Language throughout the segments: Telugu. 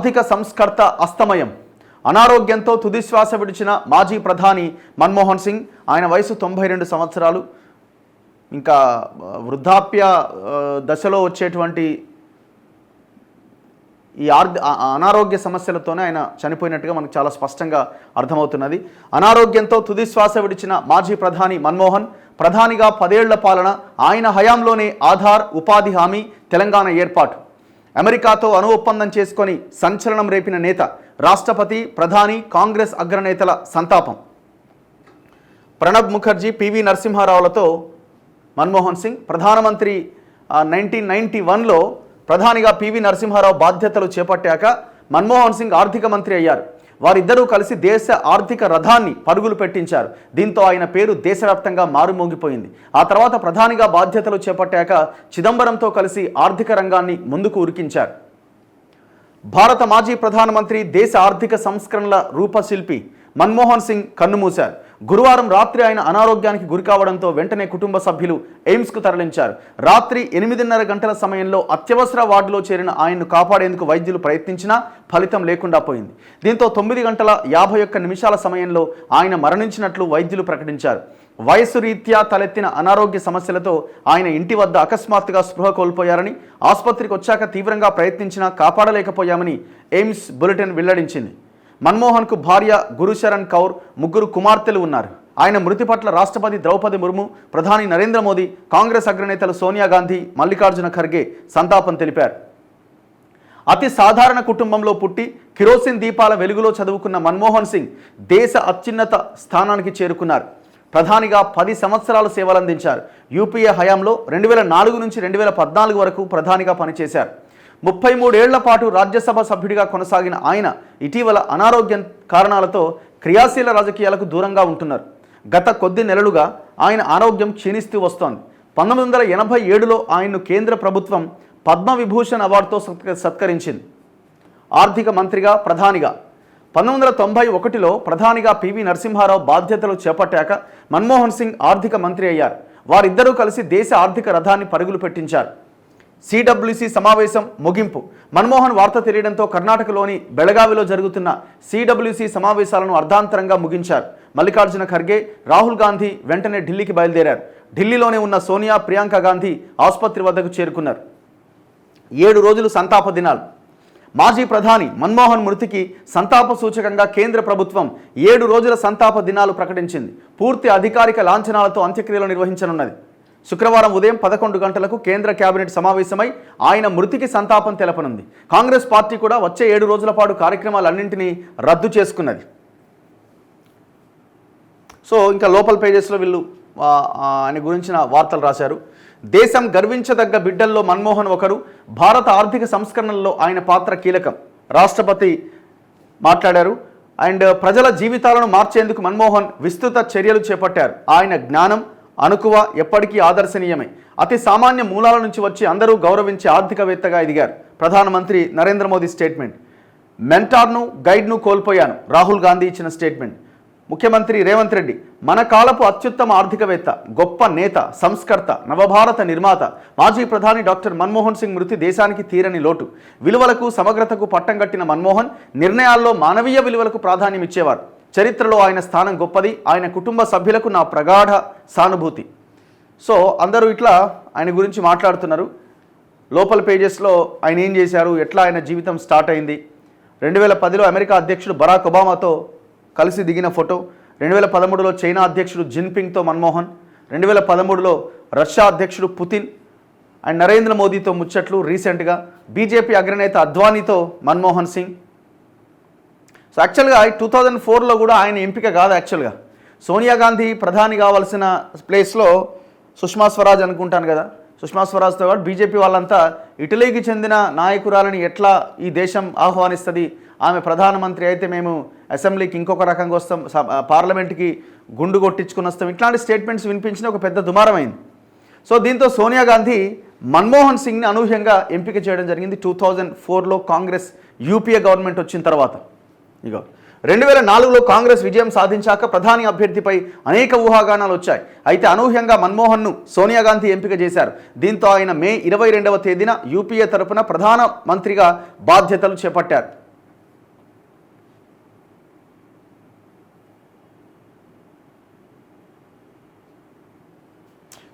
ఆర్థిక సంస్కర్త అస్తమయం. అనారోగ్యంతో తుదిశ్వాస విడిచిన మాజీ ప్రధాని మన్మోహన్ సింగ్. ఆయన వయసు 92 సంవత్సరాలు. ఇంకా వృద్ధాప్య దశలో వచ్చేటువంటి ఈ అనారోగ్య సమస్యలతోనే ఆయన చనిపోయినట్టుగా మనకు చాలా స్పష్టంగా అర్థమవుతున్నది. అనారోగ్యంతో తుదిశ్వాస విడిచిన మాజీ ప్రధాని మన్మోహన్ ప్రధానిగా 10 ఏళ్ల పాలన. ఆయన హయాంలోనే ఆధార్, ఉపాధి హామీ, తెలంగాణ ఏర్పాటు. అమెరికాతో అణు ఒప్పందం చేసుకొని సంచలనం రేపిన నేత. రాష్ట్రపతి, ప్రధాని, కాంగ్రెస్ అగ్రనేతల సంతాపం. ప్రణబ్ ముఖర్జీ, పివి నరసింహారావులతో మన్మోహన్ సింగ్. ప్రధానమంత్రి 1991లో ప్రధానిగా పివి నరసింహారావు బాధ్యతలు చేపట్టాక మన్మోహన్ సింగ్ ఆర్థిక మంత్రి అయ్యారు. వారిద్దరూ కలిసి దేశ ఆర్థిక రథాన్ని పరుగులు పెట్టించారు. దీంతో ఆయన పేరు దేశవ్యాప్తంగా మారుమోగిపోయింది. ఆ తర్వాత ప్రధానిగా బాధ్యతలు చేపట్టాక చిదంబరంతో కలిసి ఆర్థిక రంగాన్ని ముందుకు ఉరికించారు. భారత మాజీ ప్రధానమంత్రి, దేశ ఆర్థిక సంస్కరణల రూపశిల్పి మన్మోహన్ సింగ్ కన్నుమూశారు. గురువారం రాత్రి ఆయన అనారోగ్యానికి గురికావడంతో వెంటనే కుటుంబ సభ్యులు ఎయిమ్స్కు తరలించారు. రాత్రి 8:30 గంటల సమయంలో అత్యవసర వార్డులో చేరిన ఆయన్ను కాపాడేందుకు వైద్యులు ప్రయత్నించినా ఫలితం లేకుండా పోయింది. దీంతో 9:51 సమయంలో ఆయన మరణించినట్లు వైద్యులు ప్రకటించారు. వయసు రీత్యా తలెత్తిన అనారోగ్య సమస్యలతో ఆయన ఇంటి వద్ద అకస్మాత్తుగా స్పృహ కోల్పోయారని, ఆసుపత్రికి వచ్చాక తీవ్రంగా ప్రయత్నించినా కాపాడలేకపోయామని ఎయిమ్స్ బులెటిన్ వెల్లడించింది. మన్మోహన్కు భార్య గురుశరణ్ కౌర్, 3 కుమార్తెలు ఉన్నారు. ఆయన మృతి పట్ల రాష్ట్రపతి ద్రౌపది ముర్ము, ప్రధాని నరేంద్ర మోదీ, కాంగ్రెస్ అగ్రనేతలు సోనియా గాంధీ, మల్లికార్జున ఖర్గే సంతాపం తెలిపారు. అతి సాధారణ కుటుంబంలో పుట్టి కిరోసిన్ దీపాల వెలుగులో చదువుకున్న మన్మోహన్ సింగ్ దేశ అత్యున్నత స్థానానికి చేరుకున్నారు. ప్రధానిగా 10 సంవత్సరాలు సేవలందించారు. యూపీఏ హయాంలో 2004 నుంచి 2014 వరకు ప్రధానిగా పనిచేశారు. 33 ఏళ్ల పాటు రాజ్యసభ సభ్యుడిగా కొనసాగిన ఆయన ఇటీవల అనారోగ్యం కారణాలతో క్రియాశీల రాజకీయాలకు దూరంగా ఉంటున్నారు. గత కొద్ది నెలలుగా ఆయన ఆరోగ్యం క్షీణిస్తూ వస్తోంది. 1987లో ఆయన్ను కేంద్ర ప్రభుత్వం పద్మవిభూషణ్ అవార్డుతో సత్కరించింది. ఆర్థిక మంత్రిగా, ప్రధానిగా 1991లో ప్రధానిగా పివి నరసింహారావు బాధ్యతలు చేపట్టాక మన్మోహన్ సింగ్ ఆర్థిక మంత్రి అయ్యారు. వారిద్దరూ కలిసి దేశ ఆర్థిక రథాన్ని పరుగులు పెట్టించారు. సిడబ్ల్యూసి సమావేశం ముగింపు. మన్మోహన్ వార్త తెలియడంతో కర్ణాటకలోని బెళగావిలో జరుగుతున్న సిడబ్ల్యూసి సమావేశాలను అర్ధాంతరంగా ముగించారు. మల్లికార్జున ఖర్గే, రాహుల్ గాంధీ వెంటనే ఢిల్లీకి బయలుదేరారు. ఢిల్లీలోనే ఉన్న సోనియా, ప్రియాంక గాంధీ ఆసుపత్రి వద్దకు చేరుకున్నారు. 7 రోజులు సంతాప దినాలు. మాజీ ప్రధాని మన్మోహన్ మృతికి సంతాప సూచకంగా కేంద్ర ప్రభుత్వం 7 రోజుల సంతాప దినాలు ప్రకటించింది. పూర్తి అధికారిక లాంఛనాలతో అంత్యక్రియలు నిర్వహించనున్నది. శుక్రవారం ఉదయం 11 గంటలకు కేంద్ర కేబినెట్ సమావేశమై ఆయన మృతికి సంతాపం తెలపనుంది. కాంగ్రెస్ పార్టీ కూడా వచ్చే 7 రోజుల పాటు కార్యక్రమాలన్నింటినీ రద్దు చేసుకున్నది. సో ఇంకా లోపల పేజెస్లో వీళ్ళు ఆయన గురించిన వార్తలు రాశారు. దేశం గర్వించదగ్గ బిడ్డల్లో మన్మోహన్ ఒకరు. భారత ఆర్థిక సంస్కరణల్లో ఆయన పాత్ర కీలకం. రాష్ట్రపతి మాట్లాడారు. అండ్ ప్రజల జీవితాలను మార్చేందుకు మన్మోహన్ విస్తృత చర్యలు చేపట్టారు. ఆయన జ్ఞానం, అణకువ ఎప్పటికీ ఆదర్శనీయమే. అతి సామాన్య మూలాల నుంచి వచ్చి అందరూ గౌరవించే ఆర్థికవేత్తగా ఎదిగారు. ప్రధానమంత్రి నరేంద్ర మోదీ స్టేట్మెంట్. మెంటార్ను, గైడ్ను కోల్పోయాను, రాహుల్ గాంధీ ఇచ్చిన స్టేట్మెంట్. ముఖ్యమంత్రి రేవంత్ రెడ్డి, మన కాలపు అత్యుత్తమ ఆర్థికవేత్త, గొప్ప నేత, సంస్కర్త, నవభారత నిర్మాత మాజీ ప్రధాని డాక్టర్ మన్మోహన్ సింగ్ మృతి దేశానికి తీరని లోటు. విలువలకు, సమగ్రతకు పట్టం కట్టిన మన్మోహన్ నిర్ణయాల్లో మానవీయ విలువలకు ప్రాధాన్యం ఇచ్చేవారు. చరిత్రలో ఆయన స్థానం గొప్పది. ఆయన కుటుంబ సభ్యులకు నా ప్రగాఢ సానుభూతి. సో అందరూ ఇట్లా ఆయన గురించి మాట్లాడుతున్నారు. లోపల పేజెస్లో ఆయన ఏం చేశారు, ఎట్లా ఆయన జీవితం స్టార్ట్ అయింది. 2010లో అమెరికా అధ్యక్షుడు బరాక్ ఒబామాతో కలిసి దిగిన ఫోటో. 2013లో చైనా అధ్యక్షుడు జిన్పింగ్తో మన్మోహన్. 2013లో రష్యా అధ్యక్షుడు పుతిన్ అండ్ నరేంద్ర మోదీతో ముచ్చట్లు. రీసెంట్గా బీజేపీ అగ్రనేత అద్వానీతో మన్మోహన్ సింగ్. సో యాక్చువల్గా 2004లో కూడా ఆయన ఎంపిక కాదు. యాక్చువల్గా సోనియా గాంధీ ప్రధాని కావాల్సిన ప్లేస్లో సుష్మా స్వరాజ్ అనుకుంటాను కదా, సుష్మా స్వరాజ్తో పాటు బీజేపీ వాళ్ళంతా ఇటలీకి చెందిన నాయకురాలని ఎట్లా ఈ దేశం ఆహ్వానిస్తుంది, ఆమె ప్రధానమంత్రి అయితే మేము అసెంబ్లీకి ఇంకొక రకంగా వస్తాం, పార్లమెంట్కి గుండు కొట్టించుకుని వస్తాం, ఇట్లాంటి స్టేట్మెంట్స్ వినిపించిన ఒక పెద్ద దుమారమైంది. సో దీంతో సోనియా గాంధీ మన్మోహన్ సింగ్ని అనూహ్యంగా ఎంపిక చేయడం జరిగింది 2004లో కాంగ్రెస్ యూపీఏ గవర్నమెంట్ వచ్చిన తర్వాత. ఇగో 2004లో కాంగ్రెస్ విజయం సాధించాక ప్రధాని అభ్యర్థిపై అనేక ఊహాగానాలు వచ్చాయి. అయితే అనూహ్యంగా మన్మోహన్ను సోనియా గాంధీ ఎంపిక చేశారు. దీంతో ఆయన మే 22వ తేదీన యూపీఏ తరపున ప్రధాన మంత్రిగా బాధ్యతలు చేపట్టారు.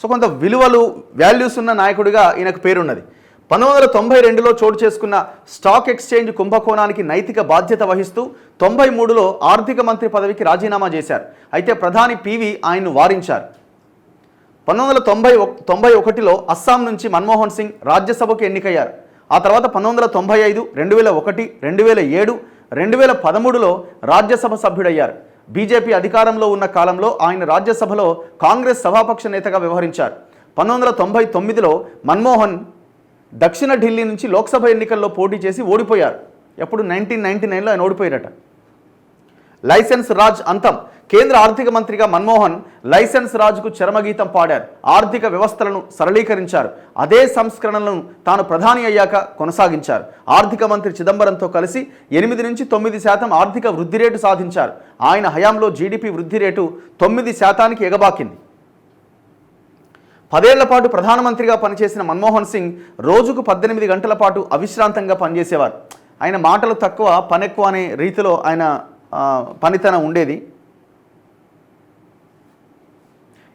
సో కొంత విలువలు వాల్యూస్ ఉన్న నాయకుడిగా ఈయనకు పేరున్నది. 1992లో చోటు చేసుకున్న స్టాక్ ఎక్స్చేంజ్ కుంభకోణానికి నైతిక బాధ్యత వహిస్తూ 93లో ఆర్థిక మంత్రి పదవికి రాజీనామా చేశారు. అయితే ప్రధాని పివి ఆయన్ను వారించారు. 1991లో అస్సాం నుంచి మన్మోహన్ సింగ్ రాజ్యసభకు ఎన్నికయ్యారు. ఆ తర్వాత 1995, 2001, 2007, 2013లో రాజ్యసభ సభ్యుడయ్యారు. బీజేపీ అధికారంలో ఉన్న కాలంలో ఆయన రాజ్యసభలో కాంగ్రెస్ సభాపక్ష నేతగా వ్యవహరించారు. 1999లో మన్మోహన్ దక్షిణ ఢిల్లీ నుంచి లోక్సభ ఎన్నికల్లో పోటీ చేసి ఓడిపోయారు. ఎప్పుడు 1999లో ఆయన ఓడిపోయారట. లైసెన్స్ రాజ్ అంతం. కేంద్ర ఆర్థిక మంత్రిగా మన్మోహన్ లైసెన్స్ రాజ్కు చరమగీతం పాడారు. ఆర్థిక వ్యవస్థలను సరళీకరించారు. అదే సంస్కరణలను తాను ప్రధాని అయ్యాక కొనసాగించారు. ఆర్థిక మంత్రి చిదంబరంతో కలిసి 8 నుంచి 9% ఆర్థిక వృద్ధి రేటు సాధించారు. ఆయన హయాంలో జీడిపి వృద్ధి రేటు 9% ఎగబాకింది. 10 ఏళ్ల పాటు ప్రధానమంత్రిగా పనిచేసిన మన్మోహన్ సింగ్ రోజుకు 18 గంటల పాటు అవిశ్రాంతంగా పనిచేసేవారు. ఆయన మాటలు తక్కువ పని ఎక్కువ అనే రీతిలో ఆయన పనితనం ఉండేది.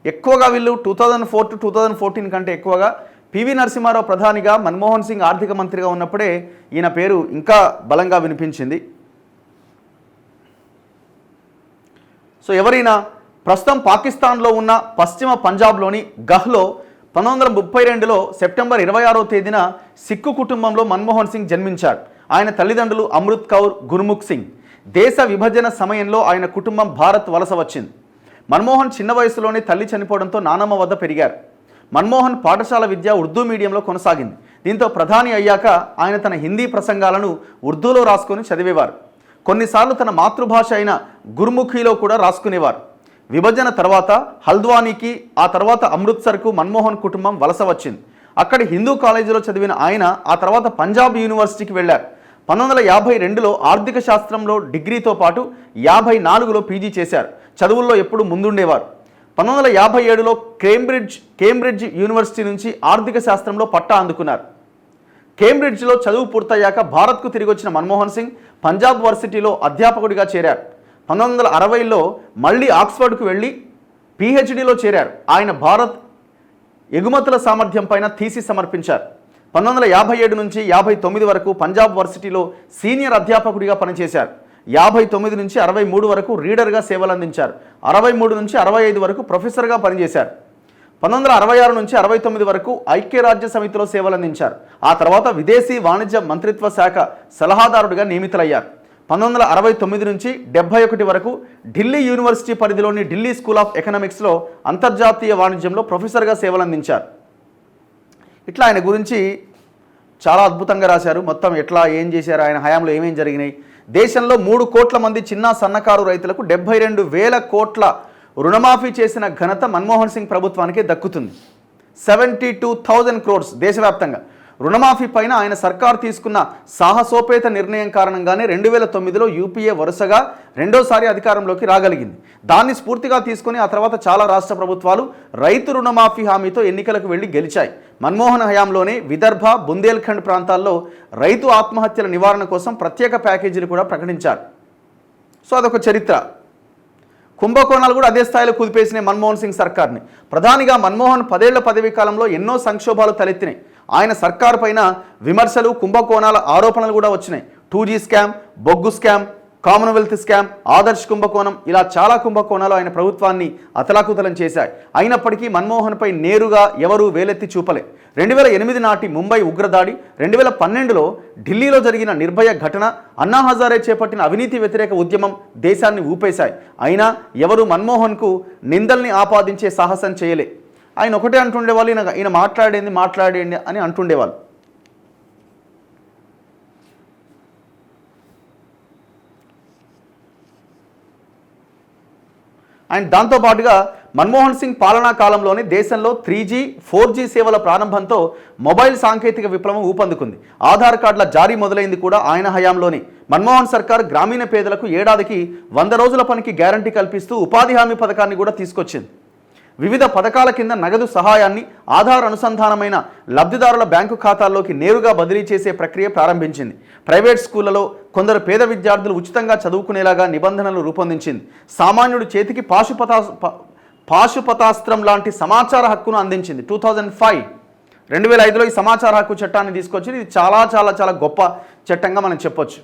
ఎక్కువగా వీళ్ళు 2004 to 2014 కంటే ఎక్కువగా పివి నరసింహారావు ప్రధానిగా, మన్మోహన్ సింగ్ ఆర్థిక మంత్రిగా ఉన్నప్పుడే ఈయన పేరు ఇంకా బలంగా వినిపించింది. సో ఎవరైనా ప్రస్తుతం పాకిస్తాన్లో ఉన్న పశ్చిమ పంజాబ్లోని గహ్లో 1932లో సెప్టెంబర్ 26వ తేదీన సిక్కు కుటుంబంలో మన్మోహన్ సింగ్ జన్మించారు. ఆయన తల్లిదండ్రులు అమృత్ కౌర్, గుర్ముఖ్ సింగ్. దేశ విభజన సమయంలో ఆయన కుటుంబం భారత్ వలస వచ్చింది. మన్మోహన్ చిన్న వయసులోనే తల్లి చనిపోవడంతో నానమ్మ వద్ద పెరిగారు. మన్మోహన్ పాఠశాల విద్య ఉర్దూ మీడియంలో కొనసాగింది. దీంతో ప్రధాని అయ్యాక ఆయన తన హిందీ ప్రసంగాలను ఉర్దూలో రాసుకొని చదివేవారు. కొన్నిసార్లు తన మాతృభాష అయిన గుర్ముఖీలో కూడా రాసుకునేవారు. విభజన తర్వాత హల్ద్వానీకి, ఆ తర్వాత అమృత్సర్కు మన్మోహన్ కుటుంబం వలస వచ్చింది. అక్కడి హిందూ కాలేజీలో చదివిన ఆయన ఆ తర్వాత పంజాబ్ యూనివర్సిటీకి వెళ్ళారు. 1952లో ఆర్థిక శాస్త్రంలో డిగ్రీతో పాటు 54లో పీజీ చేశారు. చదువుల్లో ఎప్పుడు ముందుండేవారు. 1957లో కేంబ్రిడ్జ్ యూనివర్సిటీ నుంచి ఆర్థిక శాస్త్రంలో పట్టా అందుకున్నారు. కేంబ్రిడ్జ్లో చదువు పూర్తయ్యాక భారత్కు తిరిగి వచ్చిన మన్మోహన్ సింగ్ పంజాబ్ వర్సిటీలో అధ్యాపకుడిగా చేరారు. 1960లో మళ్ళీ ఆక్స్ఫర్డ్కు వెళ్ళి పిహెచ్డిలో చేరారు. ఆయన భారత్ ఎగుమతుల సామర్థ్యం పైన థీసిస్ సమర్పించారు. 1957 నుంచి 59 వరకు పంజాబ్ వర్సిటీలో సీనియర్ అధ్యాపకుడిగా పనిచేశారు. 59 నుంచి 63 వరకు రీడర్గా సేవలందించారు. 63 నుంచి 65 వరకు ప్రొఫెసర్గా పనిచేశారు. 1966 నుంచి 69 వరకు ఐక్యరాజ్య సమితిలో సేవలందించారు. ఆ తర్వాత విదేశీ వాణిజ్య మంత్రిత్వ శాఖ సలహాదారుడిగా నియమితులయ్యారు. 1969 నుంచి 71 వరకు ఢిల్లీ యూనివర్సిటీ పరిధిలోని ఢిల్లీ స్కూల్ ఆఫ్ ఎకనామిక్స్లో అంతర్జాతీయ వాణిజ్యంలో ప్రొఫెసర్గా సేవలందించారు. ఇట్లా ఆయన గురించి చాలా అద్భుతంగా రాశారు. మొత్తం ఎట్లా ఏం చేశారు, ఆయన హయాంలో ఏమేం జరిగినాయి. దేశంలో 3 కోట్ల మంది చిన్న సన్నకారు రైతులకు 72,000 కోట్ల రుణమాఫీ చేసిన ఘనత మన్మోహన్ సింగ్ ప్రభుత్వానికి దక్కుతుంది. 72,000 crores దేశవ్యాప్తంగా రుణమాఫీ పైన ఆయన సర్కారు తీసుకున్న సాహసోపేత నిర్ణయం కారణంగానే 2009లో యూపీఏ వరుసగా రెండోసారి అధికారంలోకి రాగలిగింది. దాన్ని స్ఫూర్తిగా తీసుకుని ఆ తర్వాత చాలా రాష్ట్ర ప్రభుత్వాలు రైతు రుణమాఫీ హామీతో ఎన్నికలకు వెళ్లి గెలిచాయి. మన్మోహన్ హయాంలోనే విదర్భ, బుందేల్ఖండ్ ప్రాంతాల్లో రైతు ఆత్మహత్యల నివారణ కోసం ప్రత్యేక ప్యాకేజీలు కూడా ప్రకటించారు. సో అదొక చరిత్ర. కుంభకోణాలు కూడా అదే స్థాయిలో కుదిపేసిన మన్మోహన్ సింగ్ సర్కార్ని. ప్రధానిగా మన్మోహన్ 10 ఏళ్ల పదవీ కాలంలో ఎన్నో సంక్షోభాలు తలెత్తినాయి. ఆయన సర్కారు పైన విమర్శలు, కుంభకోణాల ఆరోపణలు కూడా వచ్చినాయి. 2G స్కామ్, బొగ్గు స్కామ్, కామన్వెల్త్ స్కామ్, ఆదర్శ్ కుంభకోణం, ఇలా చాలా కుంభకోణాలు ఆయన ప్రభుత్వాన్ని అతలాకుతలం చేశాయి. అయినప్పటికీ మన్మోహన్పై నేరుగా ఎవరూ వేలెత్తి చూపలే. 2008 నాటి ముంబై ఉగ్రదాడి, 2012లో ఢిల్లీలో జరిగిన నిర్భయ ఘటన, అన్నా హజారే చేపట్టిన అవినీతి వ్యతిరేక ఉద్యమం దేశాన్ని ఊపేశాయి. అయినా ఎవరు మన్మోహన్కు నిందల్ని ఆపాదించే సాహసం చేయలే. ఆయన ఒకటే అంటుండేవాళ్ళు, ఈయన మాట్లాడేండి అని అంటుండేవాళ్ళు. అండ్ దాంతోపాటుగా మన్మోహన్ సింగ్ పాలనా కాలంలోనే దేశంలో 3G, 4G సేవల ప్రారంభంతో మొబైల్ సాంకేతిక విప్లవం ఊపందుకుంది. ఆధార్ కార్డుల జారీ మొదలైంది కూడా ఆయన హయాంలోనే. మన్మోహన్ సర్కార్ గ్రామీణ పేదలకు ఏడాదికి 100 రోజుల పనికి గ్యారంటీ కల్పిస్తూ ఉపాధి హామీ పథకాన్ని కూడా తీసుకొచ్చింది. వివిధ పథకాల కింద నగదు సహాయాన్ని ఆధార్ అనుసంధానమైన లబ్ధిదారుల బ్యాంకు ఖాతాల్లోకి నేరుగా బదిలీ చేసే ప్రక్రియ ప్రారంభించింది. ప్రైవేట్ స్కూళ్లలో కొందరు పేద పాశుపతాస్త్రం లాంటి సమాచార హక్కును అందించింది. 2005లో ఈ సమాచార హక్కు చట్టాన్ని తీసుకొచ్చి ఇది చాలా చాలా చాలా గొప్ప చట్టంగా మనం చెప్పొచ్చు.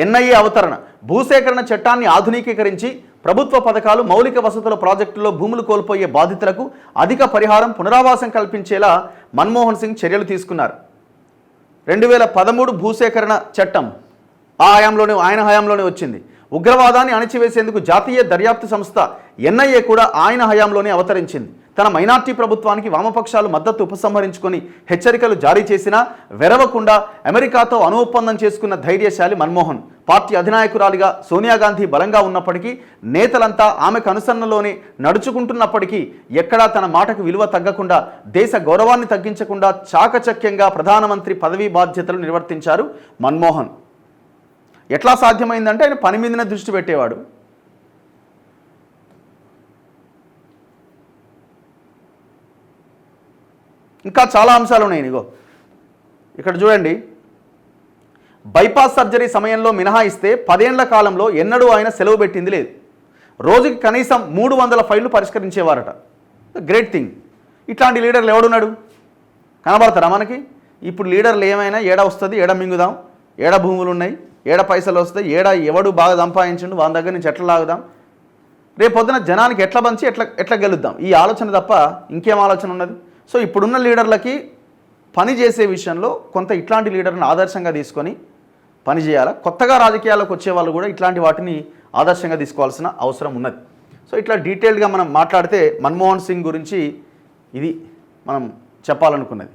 ఎన్ఐఏ అవతరణ భూసేకరణ చట్టాన్ని ఆధునికీకరించి ప్రభుత్వ పథకాలు, మౌలిక వసతుల ప్రాజెక్టుల్లో భూములు కోల్పోయే బాధితులకు అధిక పరిహారం, పునరావాసం కల్పించేలా మన్మోహన్ సింగ్ చర్యలు తీసుకున్నారు. 2013 భూసేకరణ చట్టం ఆయన హయాంలోనే వచ్చింది. ఉగ్రవాదాన్ని అణచివేసేందుకు జాతీయ దర్యాప్తు సంస్థ ఎన్ఐఏ కూడా ఆయన హయాంలోనే అవతరించింది. తన మైనార్టీ ప్రభుత్వానికి వామపక్షాలు మద్దతు ఉపసంహరించుకొని హెచ్చరికలు జారీ చేసినా వెరవకుండా అమెరికాతో ఒప్పందం చేసుకున్న ధైర్యశాలి మన్మోహన్. పార్టీ అధినాయకురాలిగా సోనియా గాంధీ బలంగా ఉన్నప్పటికీ, నేతలంతా ఆమెకు అనుసరణలోనే నడుచుకుంటున్నప్పటికీ ఎక్కడా తన మాటకు విలువ తగ్గకుండా, దేశ గౌరవాన్ని తగ్గించకుండా చాకచక్యంగా ప్రధానమంత్రి పదవీ బాధ్యతలు నిర్వర్తించారు మన్మోహన్. ఎట్లా సాధ్యమైందంటే ఆయన పని మీదనే దృష్టి పెట్టేవాడు. ఇంకా చాలా అంశాలు ఉన్నాయి. ఇగో ఇక్కడ చూడండి, బైపాస్ సర్జరీ సమయంలో మినహాయిస్తే 10 ఏళ్ల కాలంలో ఎన్నడూ ఆయన సెలవు పెట్టింది లేదు. రోజుకి కనీసం 300 ఫైళ్లు పరిష్కరించేవారట. Great thing. ఇట్లాంటి లీడర్లు ఎవడున్నాడు? కనబడతారా మనకి? ఇప్పుడు లీడర్లు ఏమైనా ఏడ వస్తుంది, ఏడ మింగుదాం, ఏడ భూములు ఉన్నాయి, ఏడ పైసలు వస్తాయి, ఏడ ఎవడు బాగా సంపాదించండు వాళ్ళ దగ్గర నుంచి ఎట్లా లాగుదాం, రేపు పొద్దున జనానికి ఎట్లా పంచి ఎట్లా గెలుద్దాం, ఈ ఆలోచన తప్ప ఇంకేం ఆలోచన ఉన్నది? సో ఇప్పుడున్న లీడర్లకి పని చేసే విషయంలో కొంత ఇట్లాంటి లీడర్ని ఆదర్శంగా తీసుకొని పని చేయాలి. కొత్తగా రాజకీయాల్లోకి వచ్చే వాళ్ళు కూడా ఇట్లాంటి వాటిని ఆదర్శంగా తీసుకోవాల్సిన అవసరం ఉన్నది. సో ఇట్లా డీటెయిల్డ్గా మనం మాట్లాడితే మన్మోహన్ సింగ్ గురించి ఇది మనం చెప్పాలనుకున్నది.